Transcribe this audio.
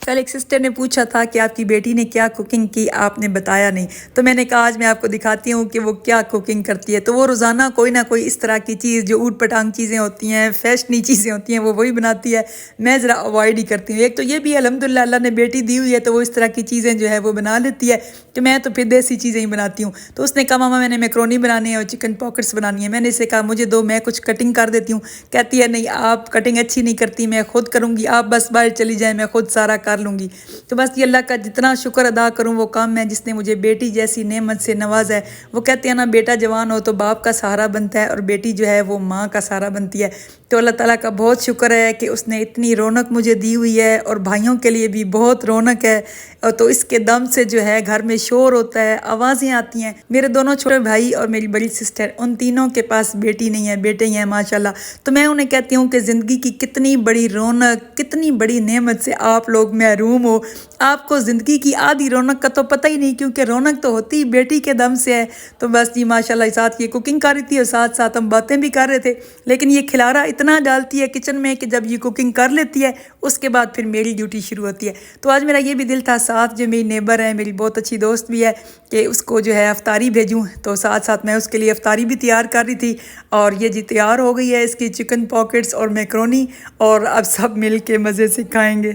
کل ایک سسٹر نے پوچھا تھا کہ آپ کی بیٹی نے کیا کوکنگ کی، آپ نے بتایا نہیں، تو میں نے کہا آج میں آپ کو دکھاتی ہوں کہ وہ کیا کوکنگ کرتی ہے۔ تو وہ روزانہ کوئی نہ کوئی اس طرح کی چیز جو اوٹ پٹانگ چیزیں ہوتی ہیں، فیشنی چیزیں ہوتی ہیں، وہ وہی بناتی ہے۔ میں ذرا اوائڈ ہی کرتی ہوں۔ ایک تو یہ بھی الحمدللہ اللہ نے بیٹی دی ہوئی ہے تو وہ اس طرح کی چیزیں جو ہے وہ بنا لیتی ہے، کہ میں تو پھر دیسی چیزیں ہی بناتی ہوں۔ تو اس نے کہا ماما میں نے میکرونی بنانی ہے اور چکن پاکٹس بنانی ہے۔ میں نے اسے کہا مجھے دو، میں کچھ کٹنگ کر دیتی ہوں۔ کہتی ہے نہیں آپ کٹنگ اچھی نہیں کرتی، میں خود کروں گی، آپ بس باہر چلی جائیں میں خود سارا کر لوں گی۔ تو بس یہ اللہ کا جتنا شکر ادا کروں وہ کام ہے جس نے مجھے بیٹی جیسی نعمت سے نوازا ہے۔ وہ کہتے ہیں نا بیٹا جوان ہو تو باپ کا سہارا بنتا ہے اور بیٹی جو ہے وہ ماں کا سہارا بنتی ہے۔ تو اللہ تعالیٰ کا بہت شکر ہے کہ اس نے اتنی رونق مجھے دی ہوئی ہے، اور بھائیوں کے لیے بھی بہت رونق ہے۔ اور تو اس کے دم سے جو ہے گھر میں شور ہوتا ہے، آوازیں آتی ہیں۔ میرے دونوں چھوٹے بھائی اور میری بڑی سسٹر، ان تینوں کے پاس بیٹی نہیں ہے، بیٹے ہی ہیں ماشاءاللہ۔ تو میں انہیں کہتی ہوں کہ زندگی کی کتنی بڑی رونق، کتنی بڑی نعمت سے آپ لوگ محروم ہو۔ آپ کو زندگی کی آدھی رونق کا تو پتہ ہی نہیں، کیونکہ رونق تو ہوتی ہی بیٹی کے دم سے ہے۔ تو بس جی ماشاءاللہ ساتھ یہ کوکنگ کر رہی تھی اور ساتھ ساتھ ہم باتیں بھی کر رہے تھے۔ لیکن یہ کھلارا اتنا ڈالتی ہے کچن میں کہ جب یہ کوکنگ کر لیتی ہے اس کے بعد پھر میری ڈیوٹی شروع ہوتی ہے۔ تو آج میرا یہ بھی دل تھا ساتھ جو میری نیبر ہے، میری بہت اچھی دوست بھی ہے، کہ اس کو جو ہے افطاری بھیجوں۔ تو ساتھ ساتھ میں اس کے لیے افطاری بھی تیار کر رہی تھی، اور یہ جی تیار ہو گئی ہے اس کی چکن پاکٹس اور میکرونی، اور اب سب مل کے مزے سے کھائیں گے۔